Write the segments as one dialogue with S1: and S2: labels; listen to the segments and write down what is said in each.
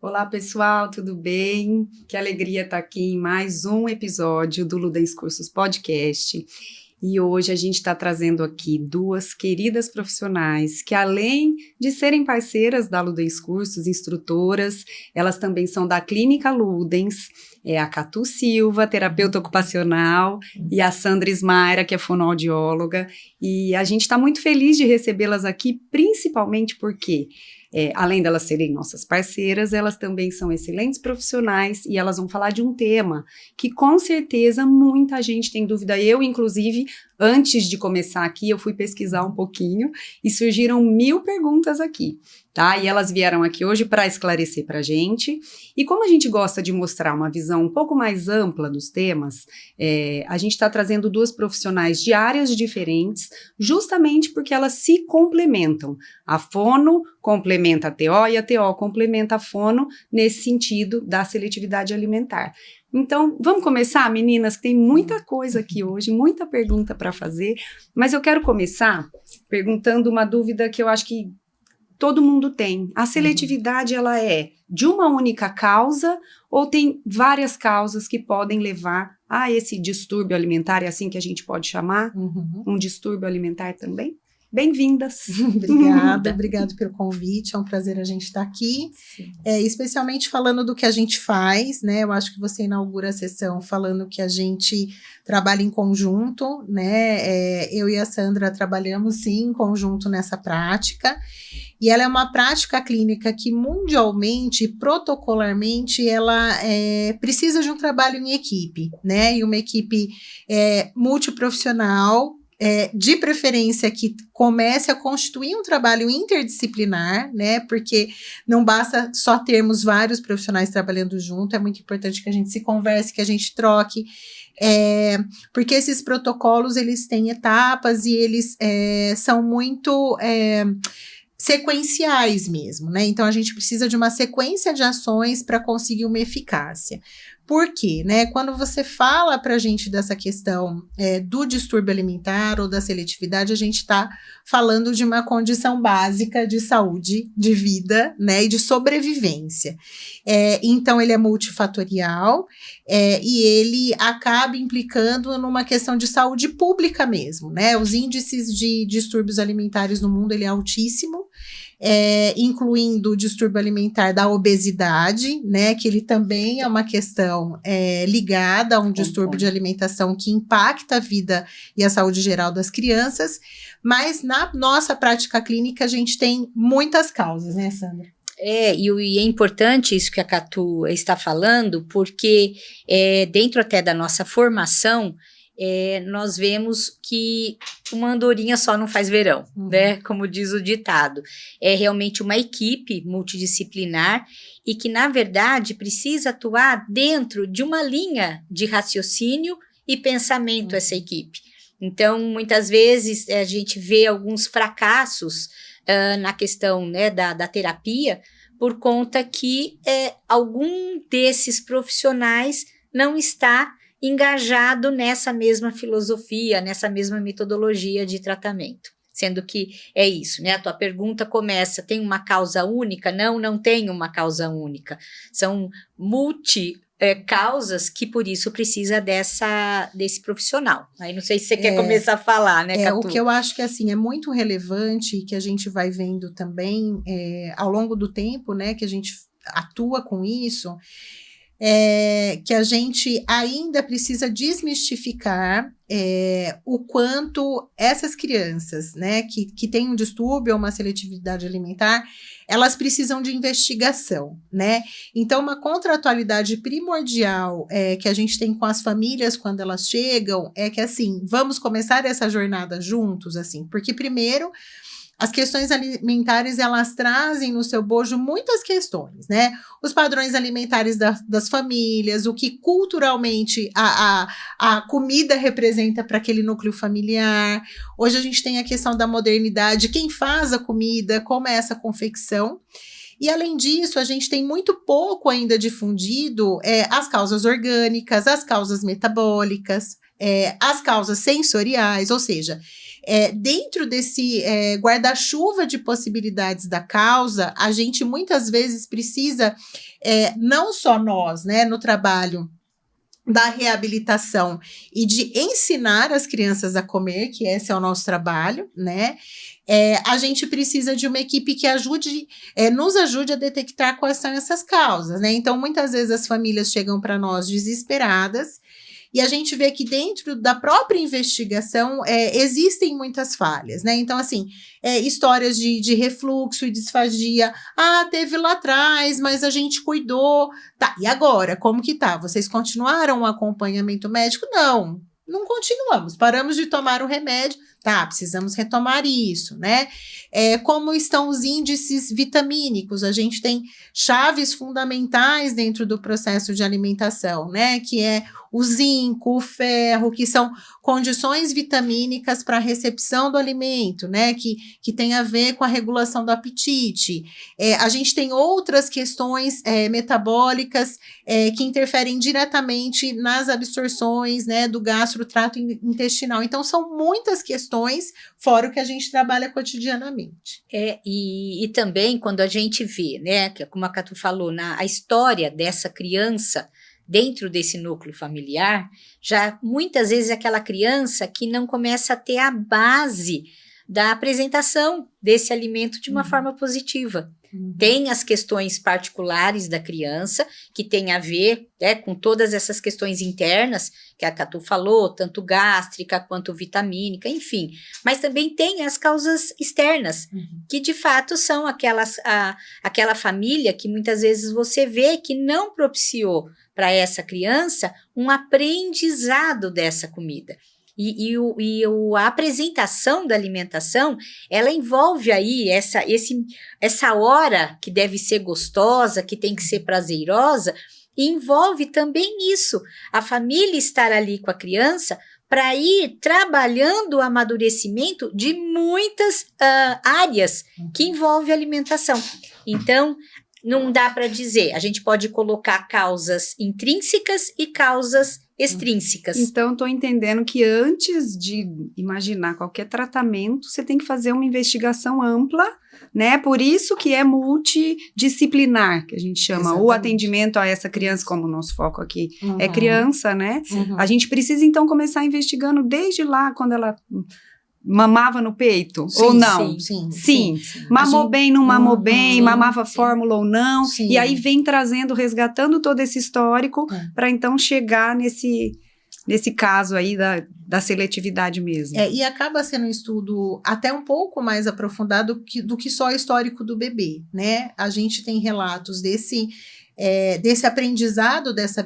S1: Olá, pessoal, tudo bem? Que alegria estar aqui em mais um episódio do Ludens Cursos Podcast. E hoje a gente está trazendo aqui duas queridas profissionais que, além de serem parceiras da Ludens Cursos, instrutoras, elas também são da Clínica Ludens, a Catu Silva, terapeuta ocupacional, e a Sandra Ismaira, que é fonoaudióloga. E a gente está muito feliz de recebê-las aqui, principalmente porque além delas serem nossas parceiras, elas também são excelentes profissionais e elas vão falar de um tema que com certeza muita gente tem dúvida. Eu, inclusive, antes de começar aqui, eu fui pesquisar um pouquinho e surgiram 1000 perguntas aqui, tá? E elas vieram aqui hoje para esclarecer para a gente. E como a gente gosta de mostrar uma visão um pouco mais ampla dos temas, a gente está trazendo duas profissionais de áreas diferentes, justamente porque elas se complementam. A fono complementa a TO e a TO complementa a fono nesse sentido da seletividade alimentar. Então, vamos começar, meninas, que tem muita coisa aqui hoje, muita pergunta para fazer, mas eu quero começar perguntando uma dúvida que eu acho que todo mundo tem. A seletividade, ela é de uma única causa ou tem várias causas que podem levar a esse distúrbio alimentar, é assim que a gente pode chamar? Um distúrbio alimentar também? Bem-vindas.
S2: Obrigada pelo convite, é um prazer a gente estar aqui, especialmente falando do que a gente faz, né, eu acho que você inaugura a sessão falando que a gente trabalha em conjunto, né, eu e a Sandra trabalhamos sim em conjunto nessa prática, e ela é uma prática clínica que mundialmente, protocolarmente, ela precisa de um trabalho em equipe, né, e uma equipe multiprofissional, de preferência que comece a constituir um trabalho interdisciplinar, né, porque não basta só termos vários profissionais trabalhando junto, é muito importante que a gente se converse, que a gente troque, porque esses protocolos, eles têm etapas e eles são muito sequenciais mesmo, né, então a gente precisa de uma sequência de ações para conseguir uma eficácia. Por quê? Né? Quando você fala para a gente dessa questão do distúrbio alimentar ou da seletividade, a gente está falando de uma condição básica de saúde, de vida, né, e de sobrevivência. Então, ele é multifatorial e ele acaba implicando numa questão de saúde pública mesmo, né? Os índices de distúrbios alimentares no mundo, ele é altíssimo, incluindo o distúrbio alimentar da obesidade, né, que ele também é uma questão ligada a um distúrbio de alimentação que impacta a vida e a saúde geral das crianças, mas na nossa prática clínica a gente tem muitas causas, né, Sandra?
S3: E é importante isso que a Catu está falando, porque dentro até da nossa formação, nós vemos que uma andorinha só não faz verão, né? Como diz o ditado. É realmente uma equipe multidisciplinar e que, na verdade, precisa atuar dentro de uma linha de raciocínio e pensamento essa equipe. Então, muitas vezes, a gente vê alguns fracassos na questão, né, da terapia por conta que algum desses profissionais não está engajado nessa mesma filosofia, nessa mesma metodologia de tratamento. Sendo que é isso, né? A tua pergunta começa, tem uma causa única? Não tem uma causa única. São causas que por isso precisa desse profissional. Aí não sei se você quer começar a falar, né, Catu?
S2: O que eu acho que assim, é muito relevante e que a gente vai vendo também ao longo do tempo, né, que a gente atua com isso, que a gente ainda precisa desmistificar o quanto essas crianças, né, que têm um distúrbio ou uma seletividade alimentar, elas precisam de investigação, né? Então, uma contratualidade primordial que a gente tem com as famílias quando elas chegam é que, assim, vamos começar essa jornada juntos, assim, porque primeiro as questões alimentares, elas trazem no seu bojo muitas questões, né? Os padrões alimentares das famílias, o que culturalmente a comida representa para aquele núcleo familiar. Hoje a gente tem a questão da modernidade, quem faz a comida, como é essa confecção. E, além disso, a gente tem muito pouco ainda difundido as causas orgânicas, as causas metabólicas, as causas sensoriais, ou seja, dentro desse guarda-chuva de possibilidades da causa, a gente muitas vezes precisa, não só nós, né, no trabalho da reabilitação e de ensinar as crianças a comer, que esse é o nosso trabalho, né? A gente precisa de uma equipe que nos ajude a detectar quais são essas causas, né? Então, muitas vezes as famílias chegam para nós desesperadas e a gente vê que dentro da própria investigação existem muitas falhas, né? Então, assim, histórias de refluxo e disfagia. Ah, teve lá atrás, mas a gente cuidou. Tá, e agora? Como que tá? Vocês continuaram o acompanhamento médico? Não continuamos. Paramos de tomar o remédio. Tá, precisamos retomar isso, né? Como estão os índices vitamínicos? A gente tem chaves fundamentais dentro do processo de alimentação, né? Que é o zinco, o ferro, que são condições vitamínicas para a recepção do alimento, né? Que tem a ver com a regulação do apetite. A gente tem outras questões metabólicas que interferem diretamente nas absorções, né? Do gastrotrato intestinal. Então, são muitas questões, fora o que a gente trabalha cotidianamente.
S3: E também quando a gente vê, né, que como a Catu falou, a história dessa criança dentro desse núcleo familiar, já muitas vezes aquela criança que não começa a ter a base da apresentação desse alimento de uma forma positiva. Tem as questões particulares da criança, que tem a ver, né, com todas essas questões internas, que a Catu falou, tanto gástrica quanto vitamínica, enfim. Mas também tem as causas externas, que de fato são aquela família que muitas vezes você vê que não propiciou para essa criança um aprendizado dessa comida. E a apresentação da alimentação, ela envolve aí essa hora que deve ser gostosa, que tem que ser prazerosa, e envolve também isso, a família estar ali com a criança para ir trabalhando o amadurecimento de muitas áreas que envolve a alimentação. Então, não dá para dizer, a gente pode colocar causas intrínsecas e causas extrínsecas.
S1: Então, estou entendendo que antes de imaginar qualquer tratamento, você tem que fazer uma investigação ampla, né? Por isso que é multidisciplinar, que a gente chama. Exatamente. O atendimento a essa criança, como o nosso foco aqui é criança, né? A gente precisa, então, começar investigando desde lá, quando ela mamava no peito,
S2: sim,
S1: ou não?
S2: Sim.
S1: Mamou bem, não mamou bem, mamava fórmula ou não,
S2: sim.
S1: E aí vem trazendo, resgatando todo esse histórico para então chegar nesse caso aí da seletividade mesmo.
S2: E acaba sendo um estudo até um pouco mais aprofundado do que só o histórico do bebê, né? A gente tem relatos desse aprendizado, dessa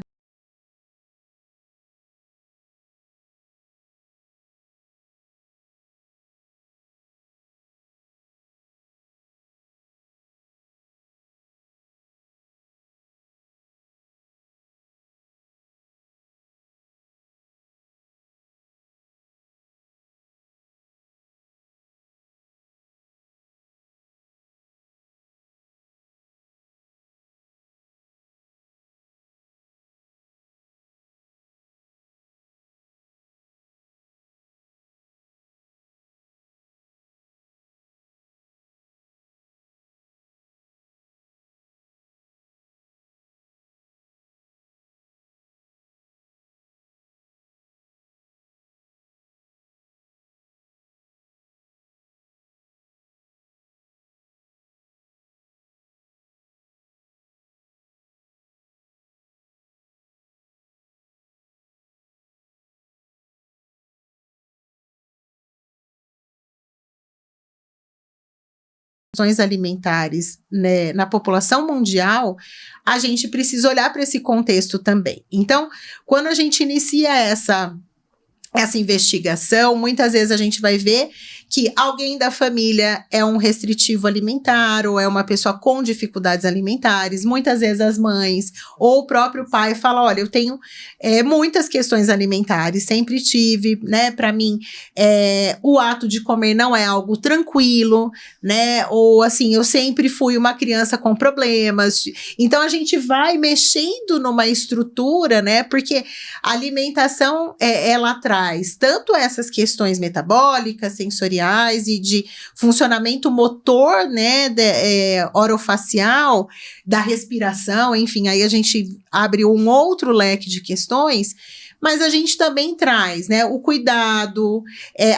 S2: alimentares, né, na população mundial, a gente precisa olhar para esse contexto também. Então, quando a gente inicia essa investigação, muitas vezes a gente vai ver que alguém da família é um restritivo alimentar ou é uma pessoa com dificuldades alimentares. Muitas vezes as mães ou o próprio pai fala, olha, eu tenho muitas questões alimentares, sempre tive, né? Para mim, o ato de comer não é algo tranquilo, né? Ou assim, eu sempre fui uma criança com problemas. Então a gente vai mexendo numa estrutura, né? Porque a alimentação, ela traz tanto essas questões metabólicas, sensoriais e de funcionamento motor, né? Orofacial, da respiração, enfim, aí a gente abre um outro leque de questões. Mas a gente também traz, né, o cuidado,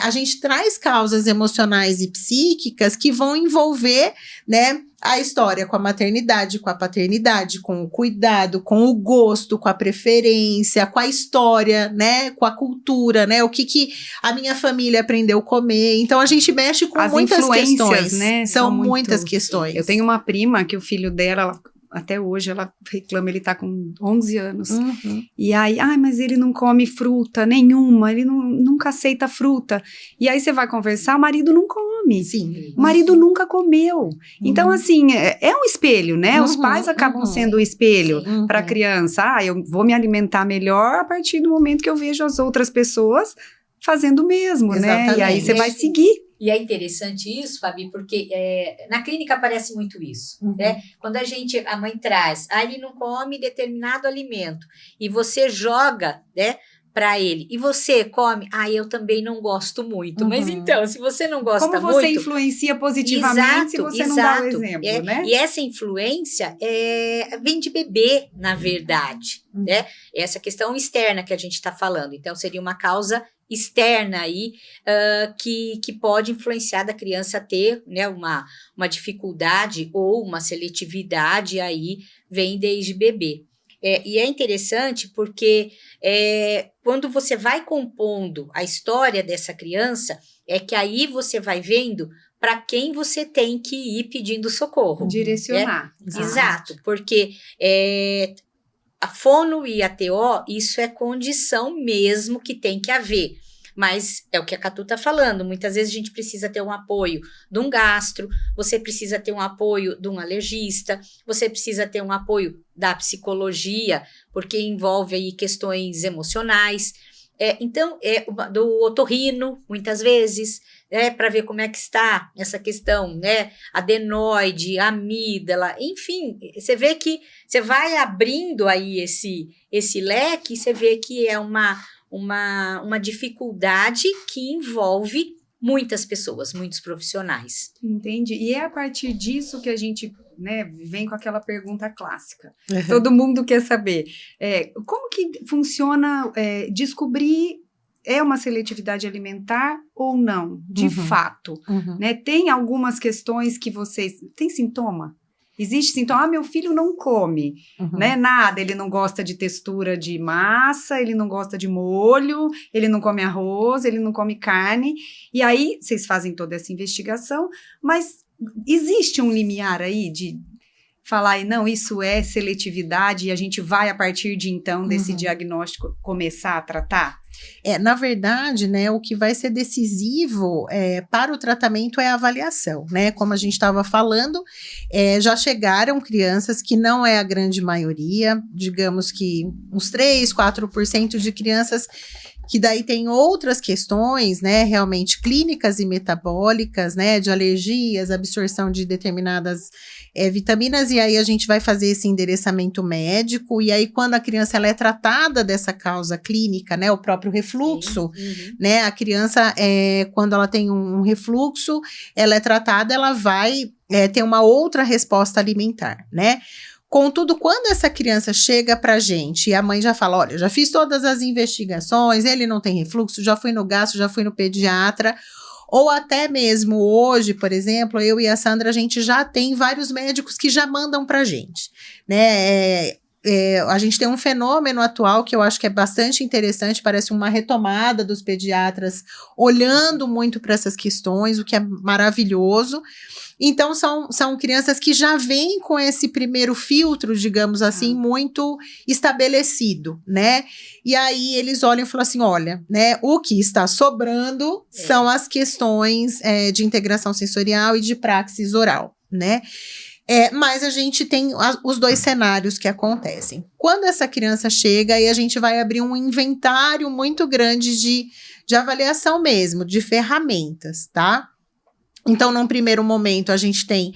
S2: a gente traz causas emocionais e psíquicas que vão envolver, né, a história com a maternidade, com a paternidade, com o cuidado, com o gosto, com a preferência, com a história, né, com a cultura, né, o que a minha família aprendeu a comer. Então a gente mexe com muitas questões,
S1: né?
S2: São muitas questões.
S1: Eu tenho uma prima que o filho dela, até hoje ela reclama, ele tá com 11 anos.
S2: Uhum.
S1: E aí, mas ele não come fruta nenhuma, ele nunca aceita fruta. E aí você vai conversar, o marido não come.
S2: Sim.
S1: O marido nunca comeu. Então, assim, é um espelho, né? Os pais acabam sendo o espelho para a criança. Eu vou me alimentar melhor a partir do momento que eu vejo as outras pessoas fazendo o mesmo,
S2: Exatamente.
S1: né? E aí você vai seguir.
S3: E é interessante isso, Fabi, porque na clínica aparece muito isso, né? Quando a mãe traz, ele não come determinado alimento, e você joga, né, para ele, e você come, eu também não gosto muito, mas então, se você não gosta muito...
S1: Como você influencia positivamente se você não dá o exemplo, né?
S3: E essa influência vem de bebê, na verdade, né? Essa questão externa que a gente está falando, então seria uma causa externa aí, que pode influenciar da criança a ter, né, uma dificuldade ou uma seletividade aí, vem desde bebê. E é interessante porque quando você vai compondo a história dessa criança, é que aí você vai vendo para quem você tem que ir pedindo socorro.
S1: Direcionar.
S3: Exato, porque... a fono e a TO, isso é condição mesmo que tem que haver. Mas é o que a Catu está falando, muitas vezes a gente precisa ter um apoio de um gastro, você precisa ter um apoio de um alergista, você precisa ter um apoio da psicologia, porque envolve aí questões emocionais. Então, do otorrino, muitas vezes, para ver como é que está essa questão, né? Adenoide, amígdala, enfim, você vê que você vai abrindo aí esse leque, você vê que é uma dificuldade que envolve muitas pessoas, muitos profissionais.
S1: Entendi. E é a partir disso que a gente, né, vem com aquela pergunta clássica. Todo mundo quer saber como que funciona descobrir uma seletividade alimentar ou não, de fato. Né? Tem algumas questões que vocês... Tem sintoma? Existe sintoma, meu filho não come, né, nada, ele não gosta de textura de massa, ele não gosta de molho, ele não come arroz, ele não come carne, e aí vocês fazem toda essa investigação, mas existe um limiar aí de falar, não, isso é seletividade e a gente vai, a partir de então, desse diagnóstico, começar a tratar?
S2: Na verdade, né, o que vai ser decisivo para o tratamento é a avaliação, né? Como a gente estava falando, já chegaram crianças que não é a grande maioria, digamos que uns 3, 4% de crianças que daí tem outras questões, né, realmente clínicas e metabólicas, né, de alergias, absorção de determinadas vitaminas, e aí a gente vai fazer esse endereçamento médico, e aí quando a criança ela é tratada dessa causa clínica, né, o próprio refluxo, né, a criança, quando ela tem um refluxo, ela é tratada, ela vai ter uma outra resposta alimentar, né. Contudo, quando essa criança chega pra gente e a mãe já fala, olha, já fiz todas as investigações, ele não tem refluxo, já fui no gastro, já fui no pediatra, ou até mesmo hoje, por exemplo, eu e a Sandra, a gente já tem vários médicos que já mandam pra gente, né, a gente tem um fenômeno atual que eu acho que é bastante interessante, parece uma retomada dos pediatras olhando muito para essas questões, o que é maravilhoso. Então, são crianças que já vêm com esse primeiro filtro, digamos assim, muito estabelecido, né? E aí eles olham e falam assim, olha, né, o que está sobrando são as questões de integração sensorial e de praxis oral, né? Mas a gente tem os dois cenários que acontecem. Quando essa criança chega, aí a gente vai abrir um inventário muito grande de avaliação mesmo, de ferramentas, tá? Então, num primeiro momento, a gente tem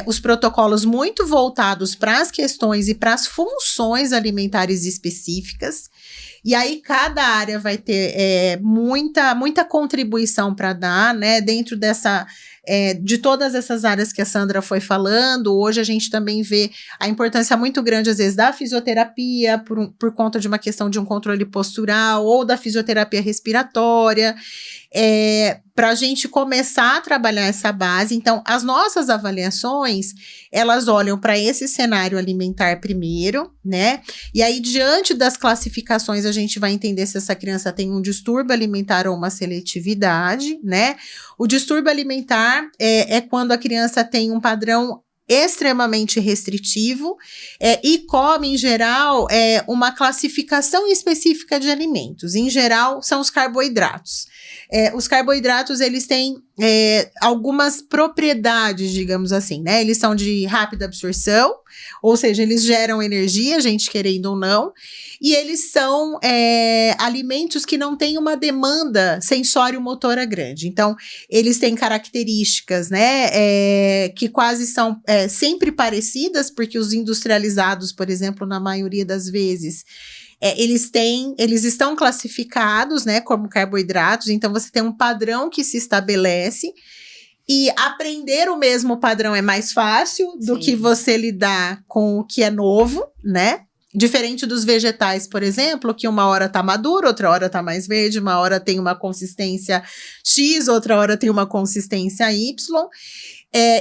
S2: os protocolos muito voltados para as questões e para as funções alimentares específicas. E aí, cada área vai ter muita contribuição para dar, né? Dentro de todas essas áreas que a Sandra foi falando, hoje a gente também vê a importância muito grande, às vezes, da fisioterapia, por conta de uma questão de um controle postural, ou da fisioterapia respiratória, para a gente começar a trabalhar essa base. Então, as nossas avaliações, elas olham para esse cenário alimentar primeiro, né? E aí, diante das classificações, a gente vai entender se essa criança tem um distúrbio alimentar ou uma seletividade, né? O distúrbio alimentar é quando a criança tem um padrão extremamente restritivo e come, em geral, uma classificação específica de alimentos. Em geral, são os carboidratos. Os carboidratos, eles têm algumas propriedades, digamos assim, né? Eles são de rápida absorção, ou seja, eles geram energia, a gente querendo ou não, e eles são alimentos que não têm uma demanda sensório-motora grande. Então, eles têm características, né, que quase são sempre parecidas, porque os industrializados, por exemplo, na maioria das vezes, eles estão classificados, né, como carboidratos, então você tem um padrão que se estabelece, e aprender o mesmo padrão é mais fácil do que você lidar com o que é novo, né? Diferente dos vegetais, por exemplo, que uma hora tá maduro, outra hora tá mais verde, uma hora tem uma consistência X, outra hora tem uma consistência Y.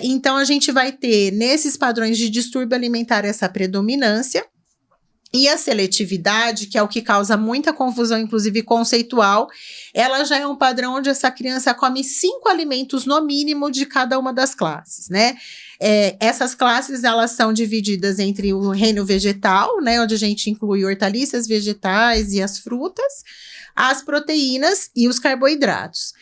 S2: Então, a gente vai ter, nesses padrões de distúrbio alimentar, essa predominância. E a seletividade, que é o que causa muita confusão, inclusive conceitual, ela já é um padrão onde essa criança come 5 alimentos no mínimo de cada uma das classes, né? Essas classes, elas são divididas entre o reino vegetal, né, onde a gente inclui hortaliças, vegetais e as frutas, as proteínas e os carboidratos.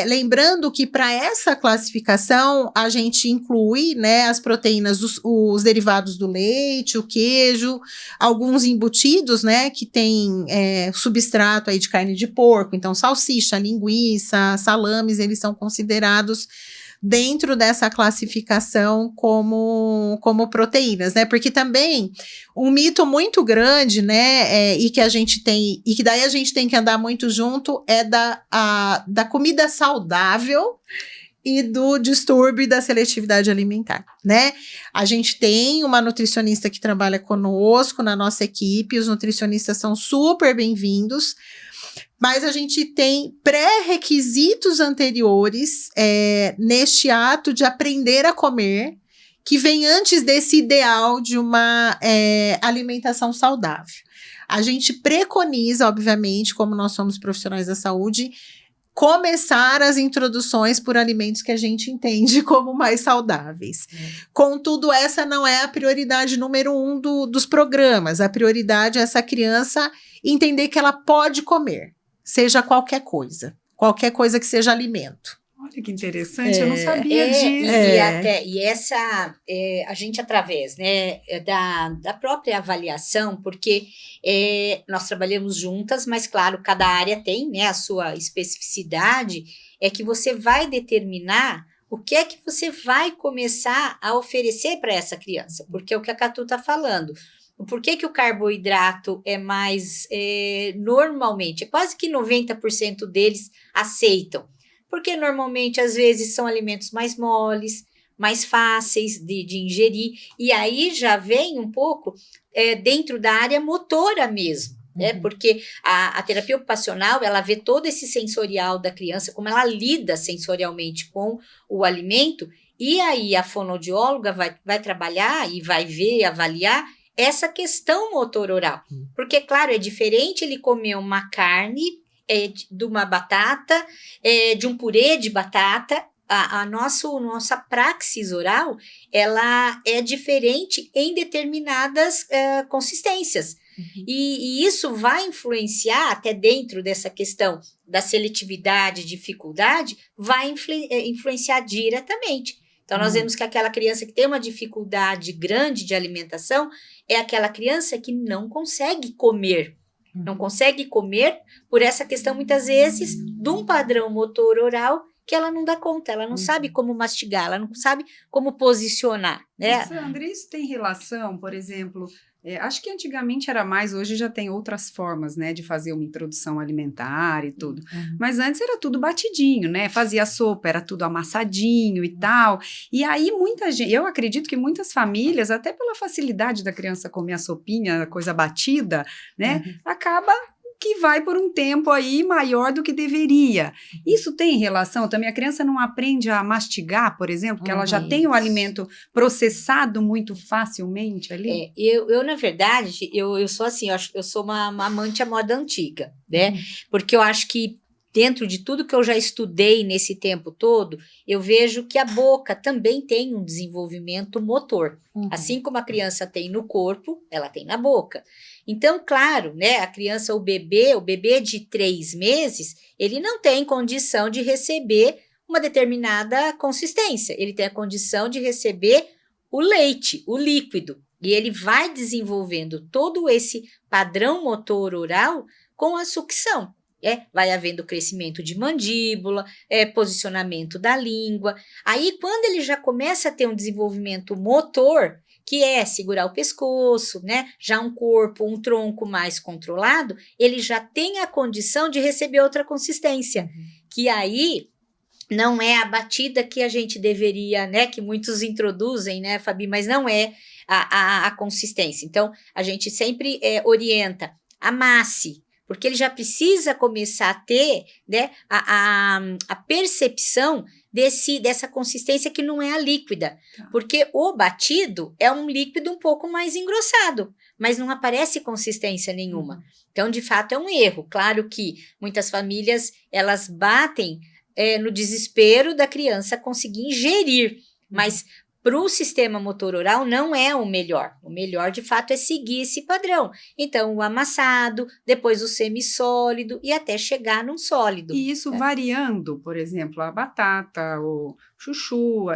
S2: Lembrando que para essa classificação, a gente inclui, né, as proteínas, os derivados do leite, o queijo, alguns embutidos, né, que tem substrato aí de carne de porco, então salsicha, linguiça, salames, eles são considerados dentro dessa classificação como proteínas, né? Porque também um mito muito grande, né? E que a gente tem, e que daí a gente tem que andar muito junto, é da comida saudável e do distúrbio e da seletividade alimentar, né? A gente tem uma nutricionista que trabalha conosco na nossa equipe, os nutricionistas são super bem-vindos, mas a gente tem pré-requisitos anteriores neste ato de aprender a comer, que vem antes desse ideal de uma alimentação saudável. A gente preconiza, obviamente, como nós somos profissionais da saúde, começar as introduções por alimentos que a gente entende como mais saudáveis. Contudo, essa não é a prioridade número 1 dos programas. A prioridade é essa criança entender que ela pode comer, seja qualquer coisa que seja alimento.
S1: Olha que interessante, eu não sabia disso.
S3: E essa, a gente através, né, da própria avaliação, porque nós trabalhamos juntas, mas claro, cada área tem, né, a sua especificidade, é que você vai determinar o que é que você vai começar a oferecer para essa criança, porque é o que a Catu está falando. Por que o carboidrato é mais, normalmente, quase que 90% deles aceitam? Porque normalmente, às vezes, são alimentos mais moles, mais fáceis de ingerir, e aí já vem um pouco dentro da área motora mesmo, né? Porque a terapia ocupacional, ela vê todo esse sensorial da criança, como ela lida sensorialmente com o alimento, e aí a fonoaudióloga vai trabalhar e vai ver, avaliar essa questão motor oral. Porque, claro, é diferente ele comer uma carne, de uma batata, de um purê de batata. A nossa praxis oral, ela é diferente em determinadas consistências. E isso vai influenciar, até dentro dessa questão da seletividade, dificuldade, vai influenciar diretamente. Então, nós vemos que aquela criança que tem uma dificuldade grande de alimentação é aquela criança que não consegue comer. Não consegue comer por essa questão, muitas vezes, de um padrão motor oral que ela não dá conta, ela não sabe como mastigar, ela não sabe como posicionar, né?
S1: Sandra, isso tem relação, por exemplo, acho que antigamente era mais, hoje já tem outras formas, né, de fazer uma introdução alimentar e tudo, mas antes era tudo batidinho, né, fazia sopa, era tudo amassadinho e tal, e aí muita gente, eu acredito que muitas famílias, até pela facilidade da criança comer a sopinha, a coisa batida, né, acaba que vai por um tempo aí maior do que deveria. Isso tem relação também? A criança não aprende a mastigar, por exemplo, porque ela já tem o alimento processado muito facilmente ali?
S3: Eu na verdade, eu sou assim, eu sou uma amante à moda antiga, né? Porque eu acho que dentro de tudo que eu já estudei nesse tempo todo, eu vejo que a boca também tem um desenvolvimento motor. Assim como a criança tem no corpo, ela tem na boca. Então, claro, né, a criança, o bebê de 3 meses, ele não tem condição de receber uma determinada consistência. Ele tem a condição de receber o leite, o líquido. E ele vai desenvolvendo todo esse padrão motor oral com a sucção. Vai havendo crescimento de mandíbula, posicionamento da língua. Aí, quando ele já começa a ter um desenvolvimento motor, que é segurar o pescoço, né? Já um corpo, um tronco mais controlado, ele já tem a condição de receber outra consistência, que aí não é a batida que a gente deveria, né? Que muitos introduzem, né, Fabi? Mas não é a consistência. Então, a gente sempre orienta, amasse, porque ele já precisa começar a ter, né, a percepção dessa consistência que não é a líquida. Porque o batido é um líquido um pouco mais engrossado, mas não aparece consistência nenhuma. Então, de fato, é um erro. Claro que muitas famílias, elas batem no desespero da criança conseguir ingerir, mas para o sistema motor oral não é o melhor. O melhor, de fato, é seguir esse padrão. Então, o amassado, depois o semissólido e até chegar num sólido.
S1: E isso variando, por exemplo, a batata, o chuchu,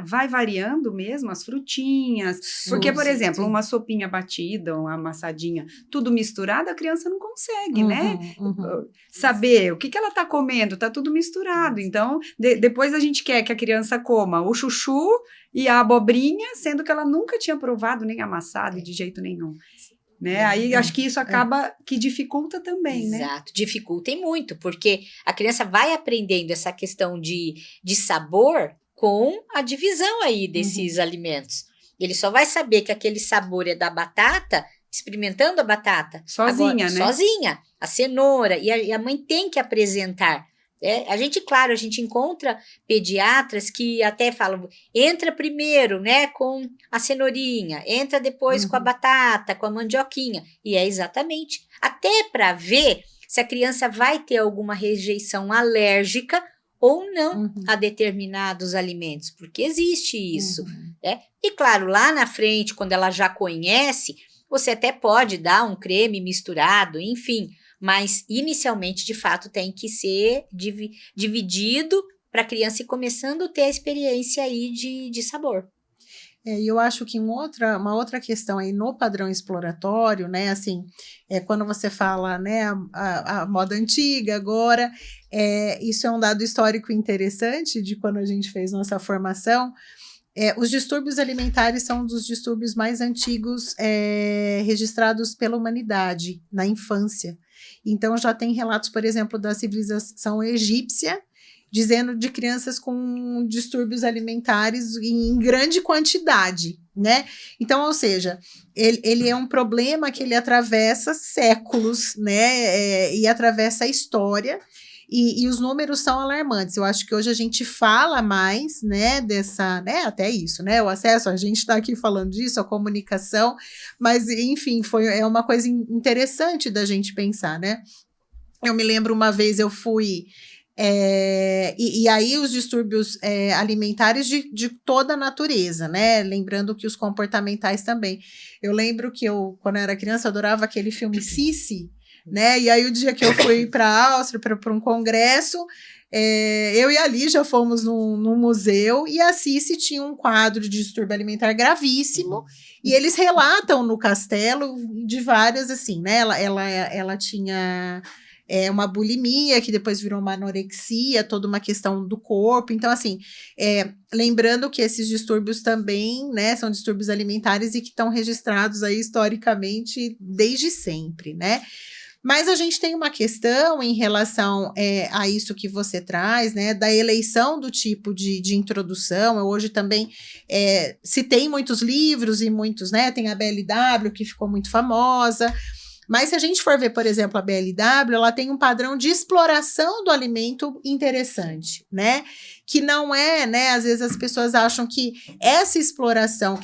S1: vai variando mesmo as frutinhas. Porque, por exemplo, uma sopinha batida, uma amassadinha, tudo misturado, a criança não consegue, né? Saber o que ela está comendo, está tudo misturado. Então, depois a gente quer que a criança coma o chuchu e a abobrinha, sendo que ela nunca tinha provado nem amassado de jeito nenhum. Né? Aí acho que isso acaba que dificulta também, né?
S3: Exato, dificulta e muito, porque a criança vai aprendendo essa questão de sabor com a divisão aí desses alimentos. Ele só vai saber que aquele sabor é da batata experimentando a batata.
S1: Sozinha,
S3: agora,
S1: né?
S3: Sozinha, a cenoura, e a mãe tem que apresentar. A gente encontra pediatras que até falam, entra primeiro, né, com a cenourinha, entra depois com a batata, com a mandioquinha, e é exatamente, até para ver se a criança vai ter alguma rejeição alérgica ou não a determinados alimentos, porque existe isso, né? E claro, lá na frente, quando ela já conhece, você até pode dar um creme misturado, enfim, mas inicialmente, de fato, tem que ser dividido para a criança ir começando a ter a experiência aí de sabor.
S2: E eu acho que uma outra questão aí no padrão exploratório, né, assim, quando você fala, né, a moda antiga agora, isso é um dado histórico interessante de quando a gente fez nossa formação. Os distúrbios alimentares são um dos distúrbios mais antigos registrados pela humanidade na infância. Então, já tem relatos, por exemplo, da civilização egípcia, dizendo de crianças com distúrbios alimentares em grande quantidade, né? Então, ou seja, ele é um problema que ele atravessa séculos, né? E atravessa a história. E os números são alarmantes. Eu acho que hoje a gente fala mais, né, dessa, né, até isso, né, o acesso, a gente está aqui falando disso, a comunicação, mas, enfim, é uma coisa interessante da gente pensar, né. Eu me lembro uma vez eu fui... e aí os distúrbios alimentares de toda a natureza, né? Lembrando que os comportamentais também. Eu lembro que quando eu era criança, eu adorava aquele filme Sissi, né? E aí o dia que eu fui para a Áustria, para um congresso, eu e a Lígia fomos num museu e a Sissi tinha um quadro de distúrbio alimentar gravíssimo e eles relatam no castelo de várias, assim, né? Ela tinha... uma bulimia, que depois virou uma anorexia, toda uma questão do corpo. Então, assim, lembrando que esses distúrbios também, né, são distúrbios alimentares e que estão registrados aí historicamente desde sempre, né? Mas a gente tem uma questão em relação a isso que você traz, né, da eleição do tipo de introdução. Eu hoje também citei muitos livros e muitos, né, tem a BLW, que ficou muito famosa. Mas se a gente for ver, por exemplo, a BLW, ela tem um padrão de exploração do alimento interessante, né? Que não é, né? Às vezes as pessoas acham que essa exploração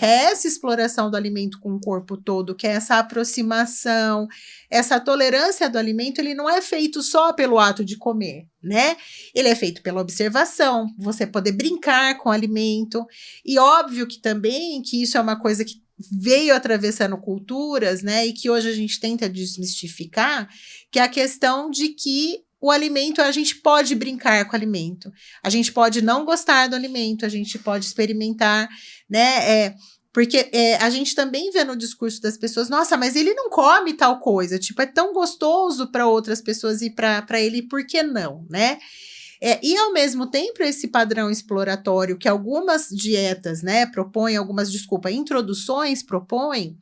S2: do alimento com o corpo todo, que é essa aproximação, essa tolerância do alimento, ele não é feito só pelo ato de comer, né? Ele é feito pela observação, você poder brincar com o alimento. E óbvio que também que isso é uma coisa que veio atravessando culturas, né, e que hoje a gente tenta desmistificar, que é a questão de que o alimento, a gente pode brincar com o alimento, a gente pode não gostar do alimento, a gente pode experimentar, né, porque a gente também vê no discurso das pessoas, nossa, mas ele não come tal coisa, tipo, é tão gostoso para outras pessoas e para ele, por que não, né? E, ao mesmo tempo, esse padrão exploratório que algumas dietas, né, introduções propõem,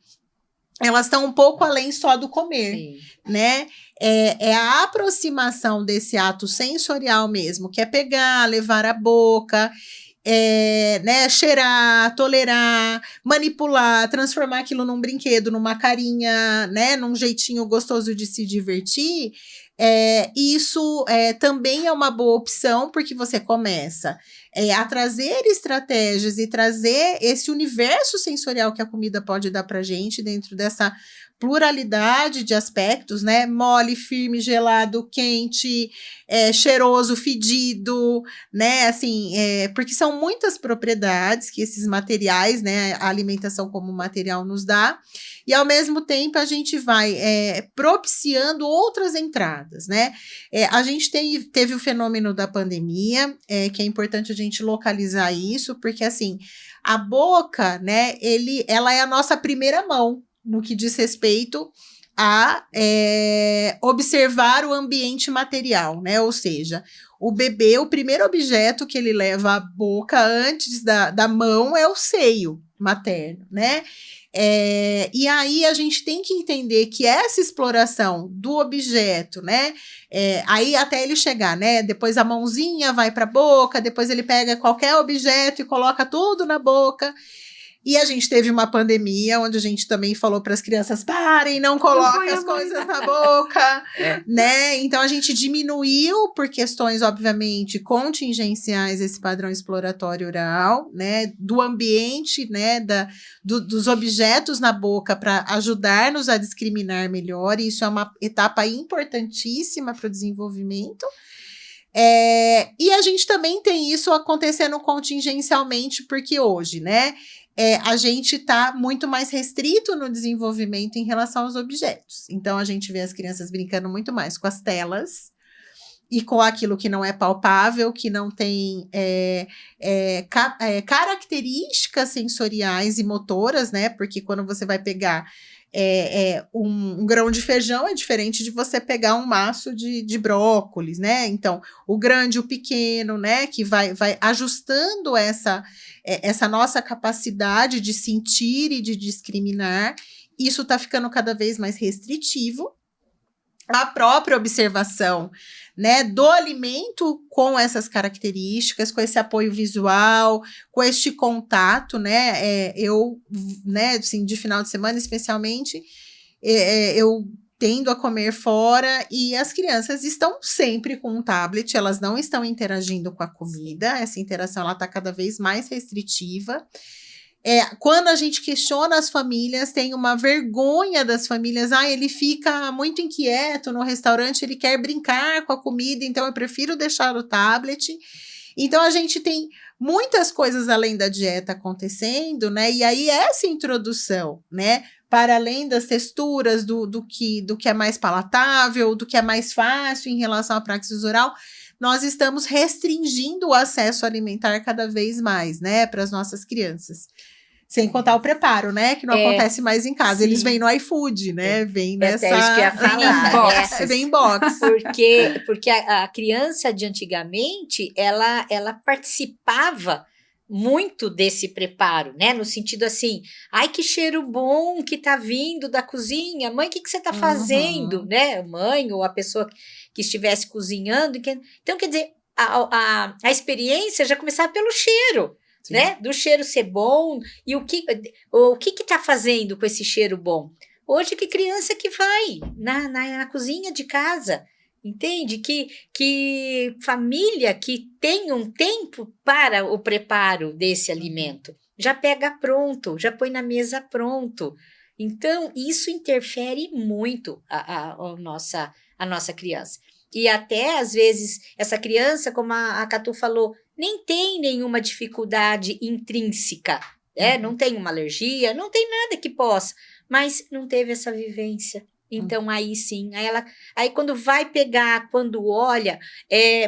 S2: elas estão um pouco além só do comer, sim, né? É a aproximação desse ato sensorial mesmo, que é pegar, levar à boca, né, cheirar, tolerar, manipular, transformar aquilo num brinquedo, numa carinha, né, num jeitinho gostoso de se divertir. Isso também é uma boa opção, porque você começa a trazer estratégias e trazer esse universo sensorial que a comida pode dar pra gente dentro dessa pluralidade de aspectos, né? Mole, firme, gelado, quente, cheiroso, fedido, né? Assim, porque são muitas propriedades que esses materiais, né? A alimentação como material nos dá, e ao mesmo tempo a gente vai propiciando outras entradas, né? A gente teve o fenômeno da pandemia, que é importante a gente localizar isso, porque assim, a boca, né? Ela é a nossa primeira mão no que diz respeito a observar o ambiente material, né? Ou seja, o bebê, o primeiro objeto que ele leva à boca antes da mão é o seio materno, né? E aí a gente tem que entender que essa exploração do objeto, né? Aí até ele chegar, né? Depois a mãozinha vai para a boca, depois ele pega qualquer objeto e coloca tudo na boca. E a gente teve uma pandemia onde a gente também falou para as crianças, parem, não coloquem as coisas na boca, né? Então a gente diminuiu por questões, obviamente, contingenciais esse padrão exploratório oral, né? Do ambiente, né? Dos objetos na boca para ajudar-nos a discriminar melhor. E isso é uma etapa importantíssima para o desenvolvimento. E a gente também tem isso acontecendo contingencialmente, porque hoje, né? A gente está muito mais restrito no desenvolvimento em relação aos objetos. Então, a gente vê as crianças brincando muito mais com as telas e com aquilo que não é palpável, que não tem características sensoriais e motoras, né? Porque quando você vai pegar um grão de feijão é diferente de você pegar um maço de brócolis, né? Então, o grande e o pequeno, né? Que vai ajustando essa nossa capacidade de sentir e de discriminar. Isso está ficando cada vez mais restritivo. A própria observação, né, do alimento com essas características, com esse apoio visual, com este contato, né, eu, né, assim, de final de semana especialmente, eu tendo a comer fora, e as crianças estão sempre com um tablet, elas não estão interagindo com a comida, essa interação ela está cada vez mais restritiva. Quando a gente questiona as famílias, tem uma vergonha das famílias, ele fica muito inquieto no restaurante, ele quer brincar com a comida, então eu prefiro deixar o tablet. Então a gente tem muitas coisas além da dieta acontecendo, né? E aí essa introdução, né? Para além das texturas, do que é mais palatável, do que é mais fácil em relação à praxis oral, nós estamos restringindo o acesso alimentar cada vez mais, né, para as nossas crianças. Sem contar o preparo, né, que não acontece mais em casa. Sim. Eles vêm no iFood, né, vem nessa...
S3: Até isso que eu ia falar.
S2: Vem em box.
S3: Porque a criança de antigamente, ela participava muito desse preparo, né? No sentido assim, ai, que cheiro bom que tá vindo da cozinha, mãe, o que você tá fazendo, né? Mãe ou a pessoa que estivesse cozinhando. Então, quer dizer, a experiência já começava pelo cheiro, sim, né? Do cheiro ser bom e o que tá fazendo com esse cheiro bom. Hoje, que criança que vai na cozinha de casa, entende? Que família que tem um tempo para o preparo desse alimento. Já pega pronto, já põe na mesa pronto. Então, isso interfere muito a nossa criança. E até, às vezes, essa criança, como a Catu falou, nem tem nenhuma dificuldade intrínseca, né? Não tem uma alergia, não tem nada que possa, mas não teve essa vivência. Então, aí sim, aí quando vai pegar, quando olha,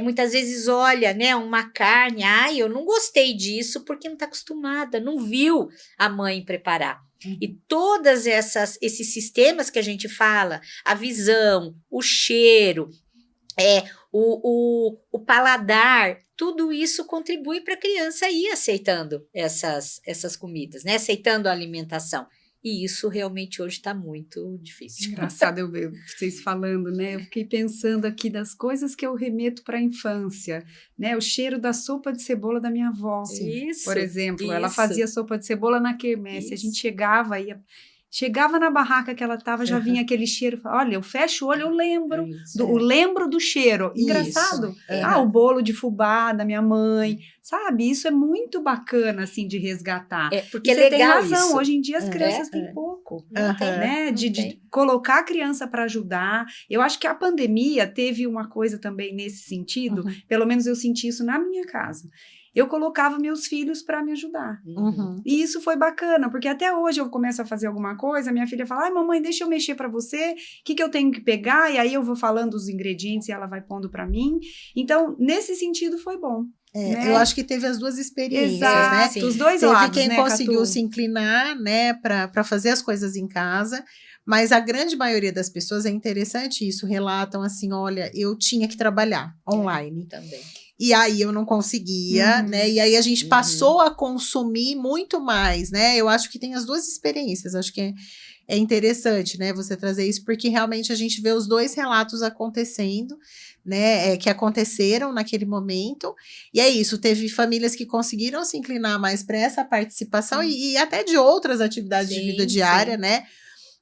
S3: muitas vezes olha, né, uma carne, eu não gostei disso porque não está acostumada, não viu a mãe preparar. E todas esses sistemas que a gente fala, a visão, o cheiro, o paladar, tudo isso contribui para a criança ir aceitando essas comidas, né, aceitando a alimentação. E isso realmente hoje está muito difícil.
S1: Engraçado eu ver vocês falando, né? Eu fiquei pensando aqui das coisas que eu remeto para a infância, né? O cheiro da sopa de cebola da minha avó,
S3: isso,
S1: por exemplo.
S3: Isso.
S1: Ela fazia sopa de cebola na quermesse. A gente chegava na barraca que ela estava, já vinha aquele cheiro. Olha, eu fecho o olho, eu lembro. Lembro do cheiro. Engraçado. O bolo de fubá da minha mãe. Sabe? Isso é muito bacana, assim, de resgatar.
S3: Porque
S1: e você tem
S3: legal
S1: razão.
S3: isso.
S1: Hoje em dia as crianças têm pouco.
S3: Não tem,
S1: né? De colocar a criança para ajudar. Eu acho que a pandemia teve uma coisa também nesse sentido. Pelo menos eu senti isso na minha casa. Eu colocava meus filhos para me ajudar. E isso foi bacana, porque até hoje eu começo a fazer alguma coisa, minha filha fala, mamãe, deixa eu mexer para você, o que eu tenho que pegar? E aí eu vou falando os ingredientes e ela vai pondo para mim. Então, nesse sentido, foi bom. Né?
S2: Eu acho que teve as duas experiências,
S1: exato,
S2: né?
S1: Sim. Os dois
S2: teve
S1: lados,
S2: quem
S1: né,
S2: conseguiu
S1: Catu?
S2: se inclinar, né, para fazer as coisas em casa, mas a grande maioria das pessoas, é interessante isso, relatam assim, olha, eu tinha que trabalhar online.
S3: Também.
S2: E aí eu não conseguia, né? E aí a gente passou a consumir muito mais, né? Eu acho que tem as duas experiências, acho que é interessante, né? Você trazer isso, porque realmente a gente vê os dois relatos acontecendo, né? Que aconteceram naquele momento. E é isso, teve famílias que conseguiram se inclinar mais para essa participação e até de outras atividades de vida diária, né?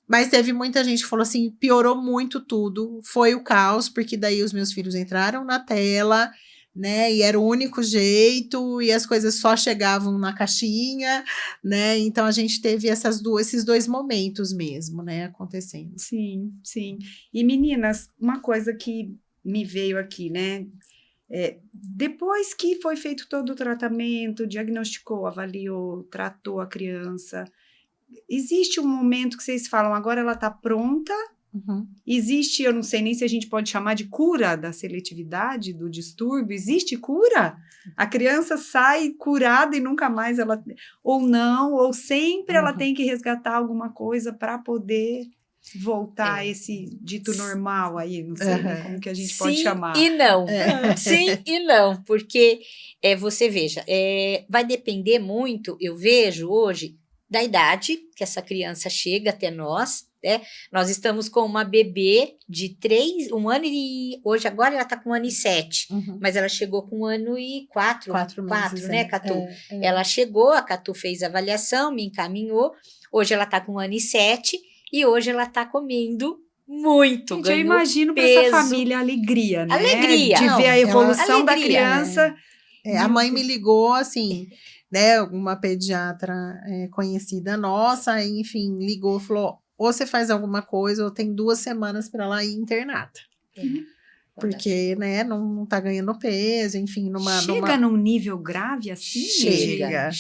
S2: Mas teve muita gente que falou assim, piorou muito tudo, foi o caos, porque daí os meus filhos entraram na tela, né, e era o único jeito, e as coisas só chegavam na caixinha, né, então a gente teve esses dois momentos mesmo, né, acontecendo.
S1: Sim, sim. E meninas, uma coisa que me veio aqui, né, depois que foi feito todo o tratamento, diagnosticou, avaliou, tratou a criança, existe um momento que vocês falam, agora ela está pronta? Existe, eu não sei nem se a gente pode chamar de cura da seletividade, do distúrbio, existe cura? A criança sai curada e nunca mais ela... Ou não, ou sempre ela tem que resgatar alguma coisa para poder voltar a esse dito normal aí, não sei como que a gente pode chamar.
S3: Sim e não. Sim e não, porque você veja, vai depender muito, eu vejo hoje, da idade que essa criança chega até nós, né? Nós estamos com uma bebê de 1 ano e... Hoje, agora ela está com 1 ano e 7, mas ela chegou com 1 ano e 4 meses, né, Catu? Ela chegou, a Catu fez a avaliação, me encaminhou, hoje ela está com 1 ano e 7 e hoje ela está comendo muito.
S1: Gente, eu
S3: Ganhou
S1: imagino para
S3: peso.
S1: essa família a alegria, né?
S3: Alegria.
S1: De ver a evolução da
S3: alegria,
S1: criança.
S2: A mãe me ligou, assim, né, uma pediatra conhecida nossa, enfim, ligou, falou, ou você faz alguma coisa, ou tem 2 semanas para ela ir internada. Porque, né, não tá ganhando peso, enfim,
S1: Chega num nível grave assim?
S2: Chega.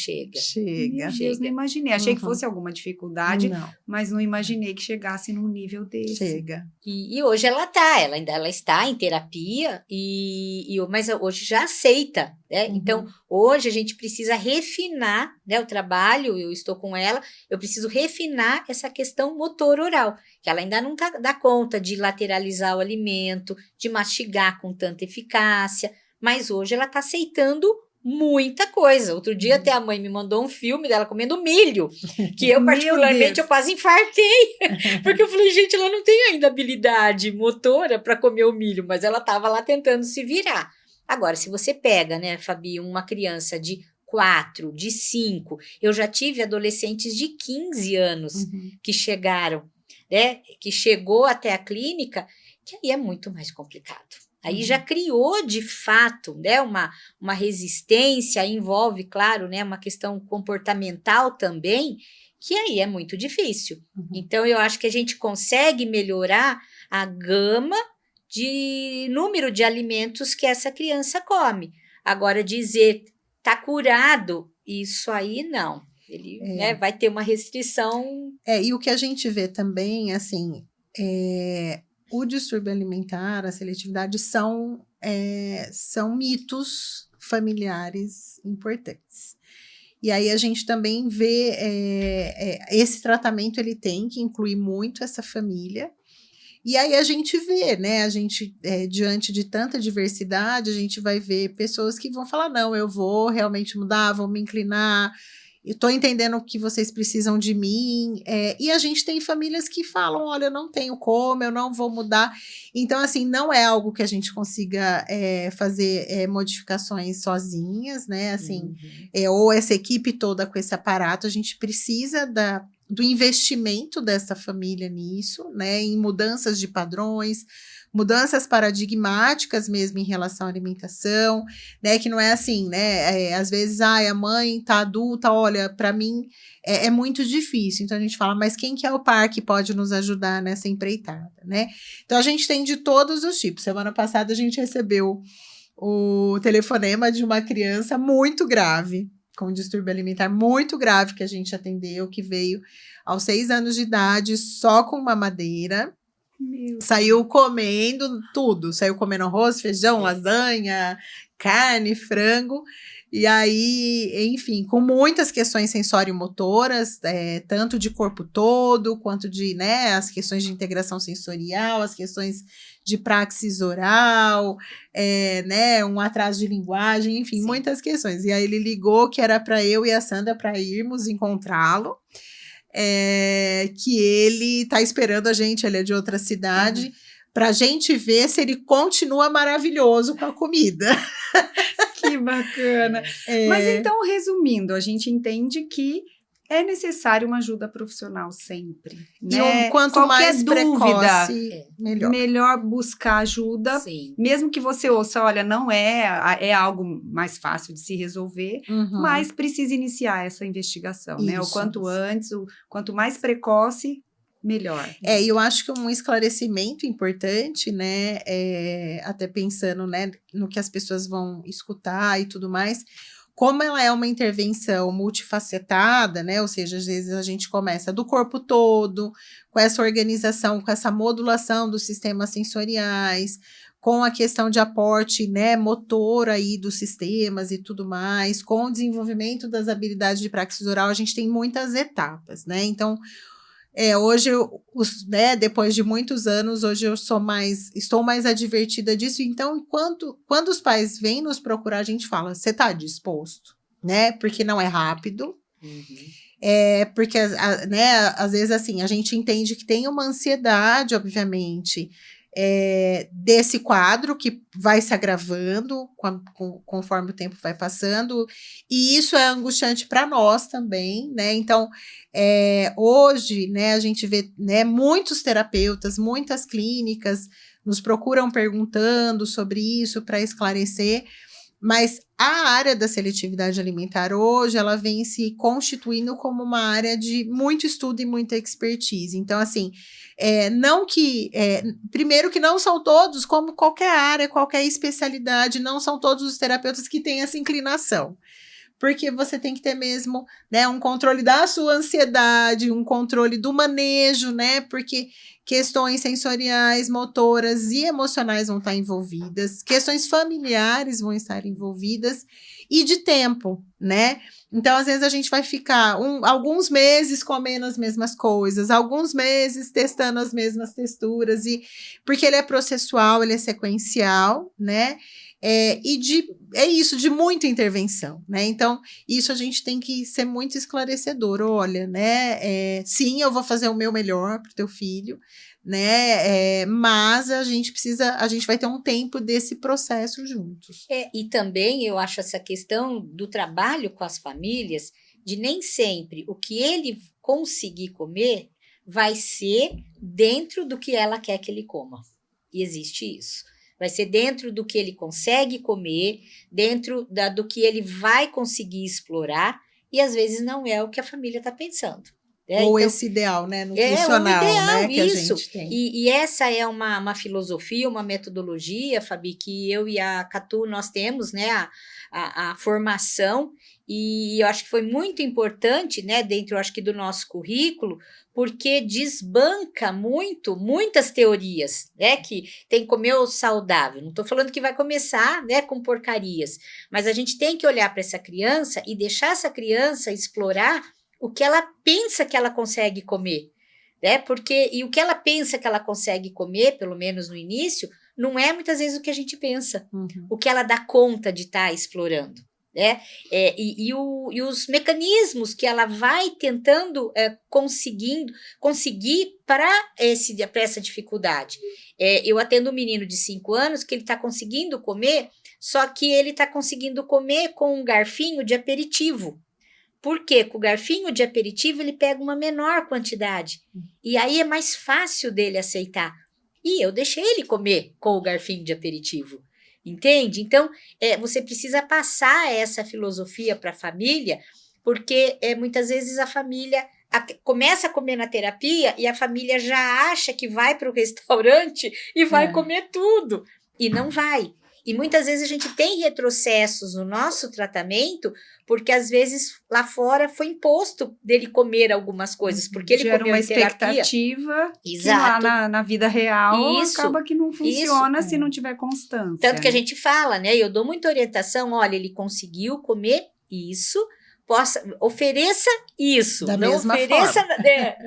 S1: Meu Deus, não imaginei. Achei que fosse alguma dificuldade,
S2: Não.
S1: Mas não imaginei que chegasse num nível desse.
S2: Chega.
S3: E hoje ela está em terapia, mas hoje já aceita, né? Então, hoje a gente precisa refinar, né, o trabalho, eu estou com ela, eu preciso refinar essa questão motor-oral, que ela ainda não dá conta de lateralizar o alimento, de mastigar com tanta eficácia, mas hoje ela está aceitando muita coisa. Outro dia até a mãe me mandou um filme dela comendo milho, que eu particularmente eu quase infartei, porque eu falei, gente, ela não tem ainda habilidade motora para comer o milho, mas ela estava lá tentando se virar. Agora, se você pega, né, Fabi, uma criança de 4, de 5, eu já tive adolescentes de 15 anos que chegaram, né, que chegou até a clínica, que aí é muito mais complicado. Aí já criou, de fato, né, uma resistência, envolve, claro, né, uma questão comportamental também, que aí é muito difícil. Então, eu acho que a gente consegue melhorar a gama de número de alimentos que essa criança come. Agora, dizer, tá curado, isso aí não. Ele né, vai ter uma restrição.
S2: E o que a gente vê também, assim, o distúrbio alimentar, a seletividade são mitos familiares importantes. E aí a gente também vê esse tratamento, ele tem que incluir muito essa família. E aí a gente vê, né? A gente, diante de tanta diversidade, a gente vai ver pessoas que vão falar, não, eu vou realmente mudar, vou me inclinar, eu estou entendendo o que vocês precisam de mim, e a gente tem famílias que falam, olha, eu não tenho como, eu não vou mudar. Então, assim, não é algo que a gente consiga fazer modificações sozinhas, né, assim, ou essa equipe toda com esse aparato, a gente precisa do investimento dessa família nisso, né, em mudanças de padrões, mudanças paradigmáticas mesmo em relação à alimentação, né, que não é assim, né, às vezes, a mãe tá adulta, olha, para mim é muito difícil, então a gente fala, mas quem que é o par que pode nos ajudar nessa empreitada, né? Então a gente tem de todos os tipos. Semana passada a gente recebeu o telefonema de uma criança muito grave, com distúrbio alimentar muito grave, que a gente atendeu, que veio aos 6 anos de idade, só com mamadeira, saiu comendo tudo, saiu comendo arroz, feijão, lasanha, carne, frango, e aí, enfim, com muitas questões sensoriomotoras, tanto de corpo todo, quanto de, né, as questões de integração sensorial, as questões de praxis oral, né, um atraso de linguagem, enfim, muitas questões. E aí ele ligou que era para eu e a Sandra para irmos encontrá-lo, que ele tá esperando a gente, ele é de outra cidade, pra gente ver se ele continua maravilhoso com a comida.
S1: Que bacana. Mas então, resumindo, a gente entende que é necessário uma ajuda profissional sempre, né?
S2: E quanto
S1: qualquer
S2: mais
S1: dúvida,
S2: precoce,
S1: melhor buscar ajuda, mesmo que você ouça, olha, não é algo mais fácil de se resolver, mas precisa iniciar essa investigação, né? O quanto antes, quanto mais precoce, melhor.
S2: E eu acho que um esclarecimento importante, né, até pensando, né, no que as pessoas vão escutar e tudo mais, como ela é uma intervenção multifacetada, né, ou seja, às vezes a gente começa do corpo todo, com essa organização, com essa modulação dos sistemas sensoriais, com a questão de aporte, né, motor aí dos sistemas e tudo mais, com o desenvolvimento das habilidades de praxis oral, a gente tem muitas etapas, né, então, hoje, depois de muitos anos, hoje eu estou mais advertida disso. Então, quando os pais vêm nos procurar, a gente fala, você está disposto? Né? Porque não é rápido. Porque, né, às vezes, assim, a gente entende que tem uma ansiedade, obviamente, desse quadro que vai se agravando conforme o tempo vai passando, e isso é angustiante para nós também, né? Então, hoje, né, a gente vê, né, muitos terapeutas, muitas clínicas nos procuram perguntando sobre isso para esclarecer, mas a área da seletividade alimentar hoje, ela vem se constituindo como uma área de muito estudo e muita expertise. Então, assim, primeiro que não são todos, como qualquer área, qualquer especialidade, não são todos os terapeutas que têm essa inclinação. Porque você tem que ter mesmo, né, um controle da sua ansiedade, um controle do manejo, né, porque questões sensoriais, motoras e emocionais vão estar envolvidas, questões familiares vão estar envolvidas, e de tempo, né? Então, às vezes, a gente vai ficar alguns meses comendo as mesmas coisas, alguns meses testando as mesmas texturas, porque ele é processual, ele é sequencial, né? De muita intervenção, né? Então, isso a gente tem que ser muito esclarecedor. Olha, né? Sim, eu vou fazer o meu melhor para o teu filho, né? Mas a gente vai ter um tempo desse processo juntos.
S3: E também eu acho essa questão do trabalho com as famílias, de nem sempre o que ele conseguir comer vai ser dentro do que ela quer que ele coma. E existe isso. Vai ser dentro do que ele consegue comer, dentro do que ele vai conseguir explorar, e às vezes não é o que a família está pensando.
S2: Ou então, esse ideal, né, nutricional,
S3: o ideal,
S2: né, que
S3: isso.
S2: A gente tem.
S3: E essa é uma filosofia, uma metodologia, Fabi, que eu e a Catu, nós temos, né, a formação, e eu acho que foi muito importante, né, dentro, eu acho que do nosso currículo, porque desbanca muitas teorias, né, que tem que comer o saudável. Não estou falando que vai começar, né, com porcarias, mas a gente tem que olhar para essa criança e deixar essa criança explorar o que ela pensa que ela consegue comer, né? E o que ela pensa que ela consegue comer, pelo menos no início, não é muitas vezes o que a gente pensa, o que ela dá conta de estar explorando, né? E os mecanismos que ela vai tentando conseguir para essa dificuldade. Eu atendo um menino de 5 anos que ele está conseguindo comer, só que ele está conseguindo comer com um garfinho de aperitivo. Por quê? Com o garfinho de aperitivo ele pega uma menor quantidade. E aí é mais fácil dele aceitar. E eu deixei ele comer com o garfinho de aperitivo. Entende? Então, você precisa passar essa filosofia para a família, porque muitas vezes a família começa a comer na terapia e a família já acha que vai para o restaurante e vai comer tudo. E não vai. E muitas vezes a gente tem retrocessos no nosso tratamento, porque às vezes lá fora foi imposto dele comer algumas coisas, porque ele
S1: gera
S3: comeu
S1: uma
S3: em terapia.
S1: Expectativa.
S3: Exato.
S1: Que lá na vida real
S3: Isso,
S1: acaba que não funciona se não tiver constância.
S3: Tanto que a gente fala, né? Eu dou muita orientação, olha, ele conseguiu comer isso, ofereça isso.
S2: Da
S3: não
S2: mesma
S3: ofereça,
S2: forma.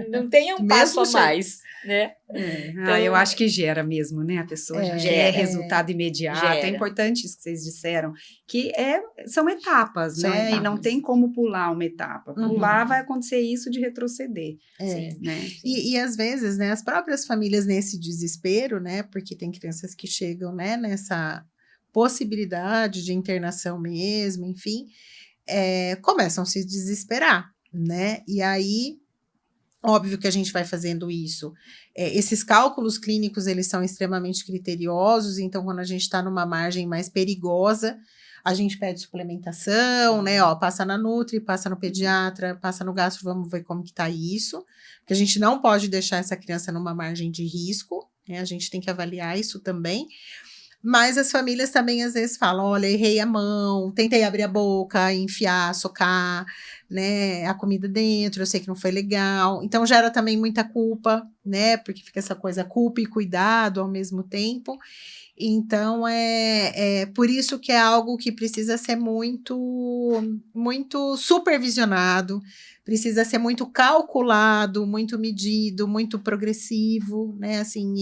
S3: Não tenha um passo a mais. Né?
S1: Então, eu acho que gera mesmo, né? A pessoa já quer resultado imediato.
S3: Gera.
S1: É importante isso que vocês disseram, que são etapas, né?
S2: Etapas.
S1: E não tem como pular uma etapa. Pular vai acontecer isso de retroceder. Né?
S2: E às vezes, né, as próprias famílias nesse desespero, né? Porque tem crianças que chegam, né, nessa possibilidade de internação mesmo, enfim, começam a se desesperar, né? E aí, óbvio que a gente vai fazendo isso. Esses cálculos clínicos, eles são extremamente criteriosos, então quando a gente está numa margem mais perigosa, a gente pede suplementação, né? Passa na Nutri, passa no pediatra, passa no gastro, vamos ver como que tá isso. Porque a gente não pode deixar essa criança numa margem de risco, né? A gente tem que avaliar isso também. Mas as famílias também às vezes falam, olha, errei a mão, tentei abrir a boca, enfiar, socar, né, a comida dentro, eu sei que não foi legal. Então gera também muita culpa, né, porque fica essa coisa culpa e cuidado ao mesmo tempo. Então por isso que é algo que precisa ser muito supervisionado, precisa ser muito calculado, muito medido, muito progressivo, né, assim,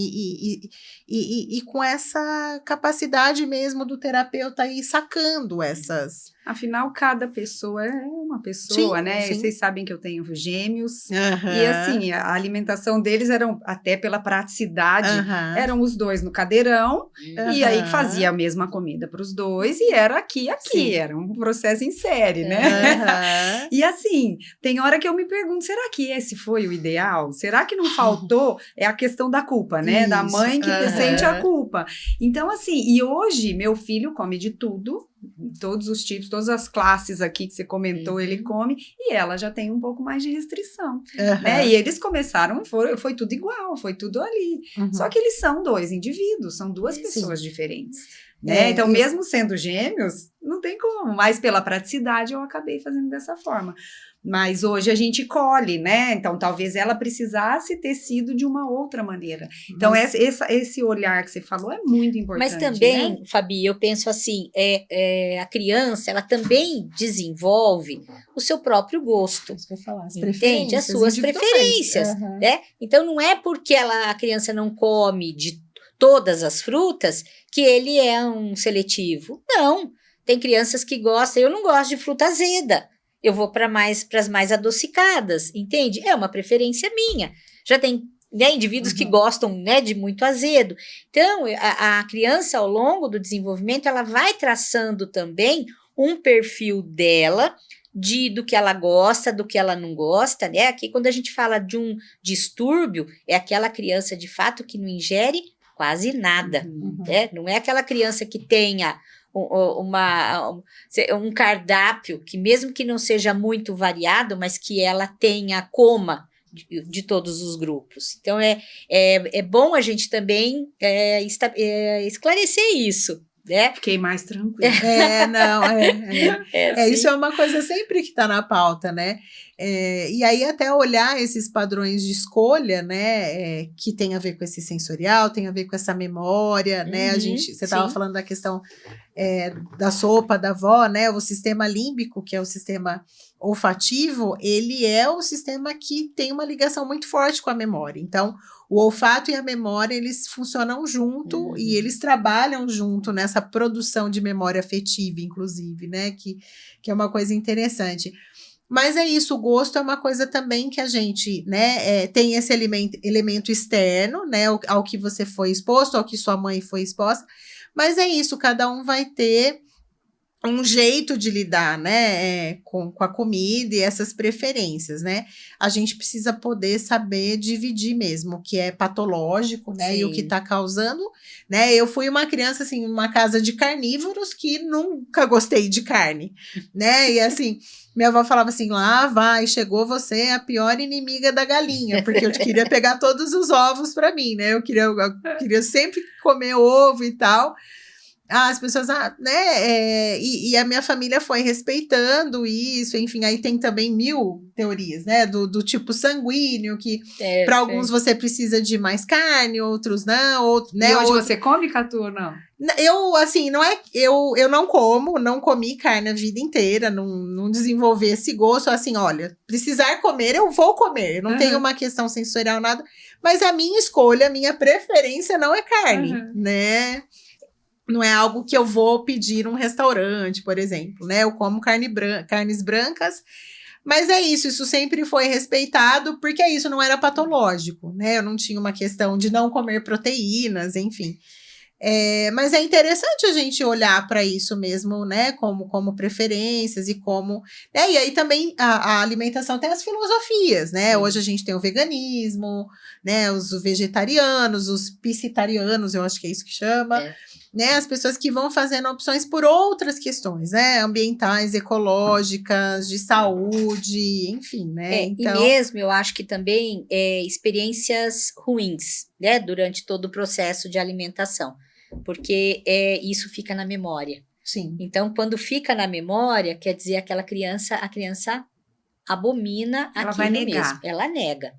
S2: e com essa capacidade mesmo do terapeuta ir sacando essas...
S1: Afinal, cada pessoa é uma pessoa,
S2: Sim,
S1: né?
S2: sim.
S1: Vocês sabem que eu tenho gêmeos.
S2: Aham.
S1: E assim, a alimentação deles eram, até pela praticidade,
S2: Aham.
S1: eram os dois no cadeirão, e aí
S2: Aham.
S1: fazia a mesma comida para os dois, e era aqui,
S2: Sim.
S1: era um processo em série, né?
S2: Aham.
S1: E assim, tem hora que eu me pergunto, será que esse foi o ideal? Será que não faltou? É a questão da culpa, né? Da
S2: Isso,
S1: mãe que
S2: aham.
S1: sente a culpa. Então, assim, e hoje meu filho come de tudo, todos os tipos, todas as classes aqui que você comentou, ele come, e ela já tem um pouco mais de restrição,
S2: Aham.
S1: né? E eles começaram, foi tudo igual, foi tudo ali.
S2: Uhum.
S1: Só que eles são dois indivíduos, são duas
S2: Sim.
S1: pessoas diferentes, né? Então, mesmo sendo gêmeos, não tem como, mas pela praticidade eu acabei fazendo dessa forma. Mas hoje a gente colhe, né? Então, talvez ela precisasse ter sido de uma outra maneira. Então, esse olhar que você falou é muito importante.
S3: Mas também,
S1: né?
S3: Fabi, eu penso assim, a criança, ela também desenvolve o seu próprio gosto.
S2: Isso que eu ia falar, as
S3: Entende? As suas
S2: individuais.
S3: preferências,
S2: Aham.
S3: né? Então, não é porque a criança não come de todas as frutas que ele é um seletivo. Não. Tem crianças que gostam, eu não gosto de fruta azeda. Eu vou para as mais adocicadas, entende? É uma preferência minha. Já tem, né, indivíduos que gostam, né, de muito azedo. Então, a criança, ao longo do desenvolvimento, ela vai traçando também um perfil dela, do que ela gosta, do que ela não gosta, né? Aqui, quando a gente fala de um distúrbio, é aquela criança, de fato, que não ingere quase nada, né? Não é aquela criança que tenha um cardápio que, mesmo que não seja muito variado, mas que ela coma de todos os grupos. Então, é bom a gente também esclarecer isso, né?
S1: Fiquei mais tranquila.
S2: Isso é uma coisa sempre que está na pauta, né? E aí até olhar esses padrões de escolha, né, que tem a ver com esse sensorial, tem a ver com essa memória, né? Você estava falando da questão da sopa da avó, né? O sistema límbico, que é o sistema olfativo, ele é o sistema que tem uma ligação muito forte com a memória. Então, o olfato e a memória, eles funcionam junto e eles trabalham junto nessa produção de memória afetiva, inclusive, né? Que é uma coisa interessante. Mas é isso, o gosto é uma coisa também que a gente, né, tem esse elemento externo, né, ao que você foi exposto, ao que sua mãe foi exposta, mas é isso, cada um vai ter um jeito de lidar, né, com a comida e essas preferências, né? A gente precisa poder saber dividir mesmo o que é patológico, né, e o que está causando, né? Eu fui uma criança, assim, numa casa de carnívoros que nunca gostei de carne, né? E assim, minha avó falava assim, lá vai, chegou você, a pior inimiga da galinha, porque eu queria pegar todos os ovos para mim, né? Eu queria sempre comer ovo e tal. As pessoas, né, e a minha família foi respeitando isso, enfim, aí tem também 1000 teorias, né, do tipo sanguíneo, que para alguns você precisa de mais carne, outros não, né.
S1: E hoje você come, Catu, ou não?
S2: Eu, assim, eu não comi carne a vida inteira, não desenvolvi esse gosto, assim, olha, precisar comer, eu vou comer, eu não tenho uma questão sensorial, nada, mas a minha escolha, a minha preferência não é carne, né. Não é algo que eu vou pedir num restaurante, por exemplo, né? Eu como carnes brancas, mas é isso sempre foi respeitado, porque isso não era patológico, né? Eu não tinha uma questão de não comer proteínas, enfim. Mas é interessante a gente olhar para isso mesmo, né? Como preferências e como... né? E aí também a alimentação tem as filosofias, né? Sim. Hoje a gente tem o veganismo, né? Os vegetarianos, os piscitarianos, eu acho que é isso que chama. Né, as pessoas que vão fazendo opções por outras questões, né, ambientais, ecológicas, de saúde, enfim, né, então...
S3: E mesmo, eu acho que também experiências ruins, né, durante todo o processo de alimentação, porque isso fica na memória.
S2: Sim.
S3: Então, quando fica na memória, quer dizer, a criança abomina
S1: ela
S3: aquilo
S1: vai negar.
S3: mesmo, ela nega.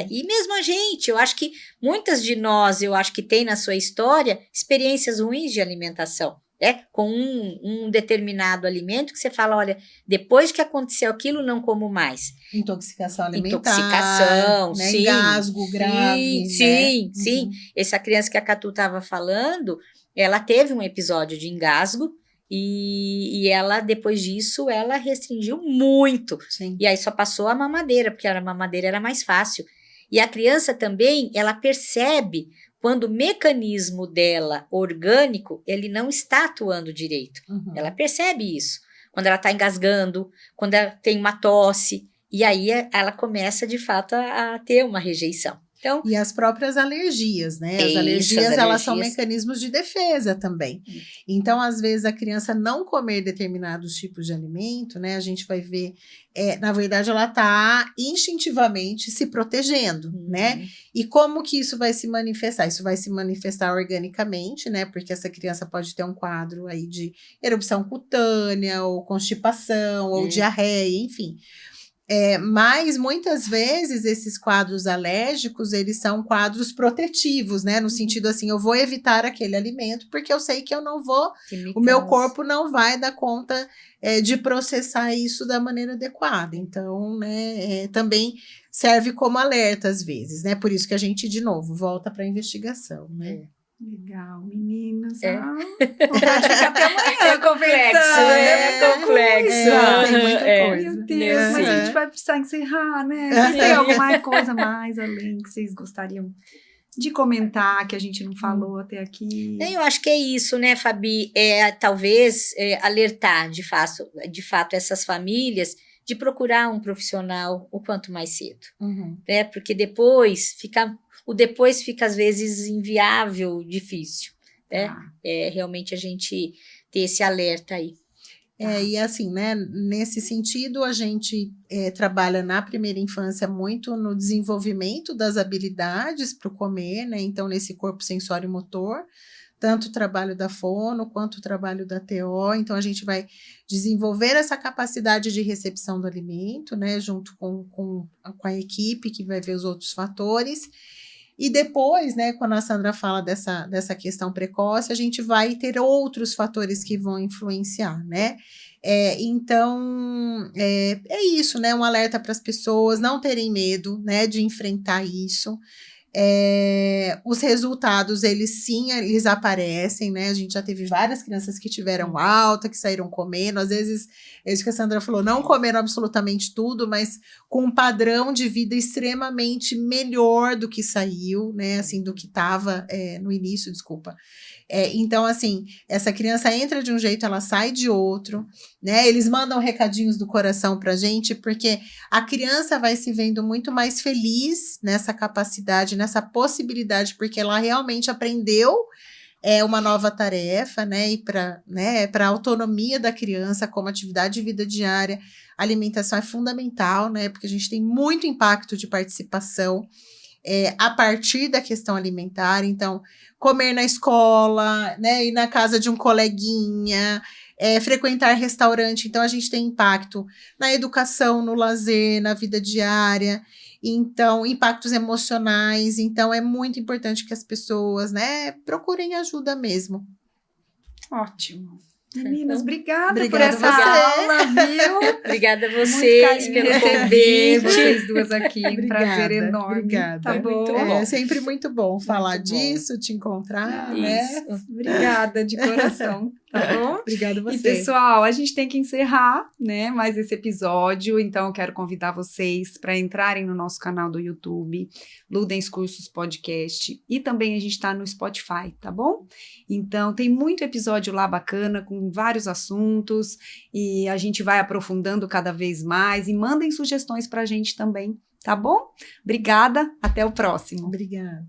S3: E mesmo a gente, eu acho que muitas de nós, tem na sua história experiências ruins de alimentação, né? Com um determinado alimento que você fala, olha, depois que aconteceu aquilo, não como mais.
S2: Intoxicação alimentar.
S3: Intoxicação,
S2: né?
S3: sim.
S2: Engasgo grave.
S3: Sim. Essa criança que a Catu estava falando, ela teve um episódio de engasgo, E ela, depois disso, ela restringiu muito.
S2: Sim.
S3: E aí só passou a mamadeira, porque a mamadeira era mais fácil. E a criança também, ela percebe quando o mecanismo dela, orgânico, ele não está atuando direito.
S2: Uhum.
S3: Ela percebe isso. Quando ela está engasgando, quando ela tem uma tosse. E aí ela começa, de fato, a ter uma rejeição. Então,
S2: e as próprias alergias, né? As
S3: Isso,
S2: alergias,
S3: as
S2: elas são
S3: alergias.
S2: mecanismos de defesa também. Então, às vezes, a criança não comer determinados tipos de alimento, né? A gente vai ver, na verdade, ela está instintivamente se protegendo, né? E como que isso vai se manifestar? Isso vai se manifestar organicamente, né? Porque essa criança pode ter um quadro aí de erupção cutânea, ou constipação, ou diarreia, enfim. Mas muitas vezes esses quadros alérgicos, eles são quadros protetivos, né? No sentido assim, eu vou evitar aquele alimento porque eu sei que eu não vou, o meu corpo não vai dar conta de processar isso da maneira adequada. Então, né, também serve como alerta às vezes, né? Por isso que a gente, de novo, volta para a investigação, né?
S1: Legal, meninas.
S3: É.
S1: Vontade de ficar até amanhã.
S3: É complexo,
S1: conversando,
S3: complexo.
S2: Tem muita
S3: É.
S2: coisa.
S1: Meu Deus, mas a gente vai precisar encerrar, né? Vocês têm alguma coisa mais além que vocês gostariam de comentar, que a gente não falou até aqui?
S3: Eu acho que é isso, né, Fabi? Talvez alertar, de fato, essas famílias de procurar um profissional o quanto mais cedo.
S2: Uhum.
S3: Né? Porque depois fica às vezes inviável, difícil, né? Realmente a gente ter esse alerta aí.
S2: E assim, né, nesse sentido, a gente trabalha na primeira infância muito no desenvolvimento das habilidades para o comer, né? Então, nesse corpo sensório motor, tanto o trabalho da fono quanto o trabalho da TO. Então, a gente vai desenvolver essa capacidade de recepção do alimento, né, junto com a equipe que vai ver os outros fatores. E depois, né, quando a Sandra fala dessa questão precoce, a gente vai ter outros fatores que vão influenciar, né? Então, é isso, né? Um alerta para as pessoas não terem medo, né, de enfrentar isso. Os resultados, eles aparecem, né? A gente já teve várias crianças que tiveram alta, que saíram comendo, às vezes, é isso que a Sandra falou, não comeram absolutamente tudo, mas com um padrão de vida extremamente melhor do que saiu, né? Assim, do que estava no início, desculpa. Então, assim, essa criança entra de um jeito, ela sai de outro, né? Eles mandam recadinhos do coração pra gente, porque a criança vai se vendo muito mais feliz nessa capacidade, nessa possibilidade, porque ela realmente aprendeu uma nova tarefa, né? E para a autonomia da criança como atividade de vida diária, a alimentação é fundamental, né? Porque a gente tem muito impacto de participação a partir da questão alimentar. Então, comer na escola, né? Ir na casa de um coleguinha, frequentar restaurante. Então, a gente tem impacto na educação, no lazer, na vida diária. Então, impactos emocionais. Então, é muito importante que as pessoas, né, procurem ajuda mesmo.
S1: Ótimo. Meninas, obrigada por
S2: Obrigada
S1: essa aula, viu?
S3: Obrigada a vocês pelo
S1: receber
S3: convite.
S1: vocês duas aqui. Um
S2: Obrigada,
S1: prazer enorme.
S2: obrigada.
S1: Tá bom?
S3: Muito bom.
S2: É sempre muito bom falar
S1: Muito bom.
S2: disso, te encontrar, né?
S3: Isso.
S1: Obrigada de coração, tá bom?
S2: Obrigada a você.
S1: E, pessoal, a gente tem que encerrar, né, mais esse episódio, então eu quero convidar vocês para entrarem no nosso canal do YouTube, Ludens Cursos Podcast, e também a gente está no Spotify, tá bom? Então, tem muito episódio lá bacana, com vários assuntos, e a gente vai aprofundando cada vez mais, e mandem sugestões para a gente também, tá bom? Obrigada, até o próximo.
S2: Obrigada.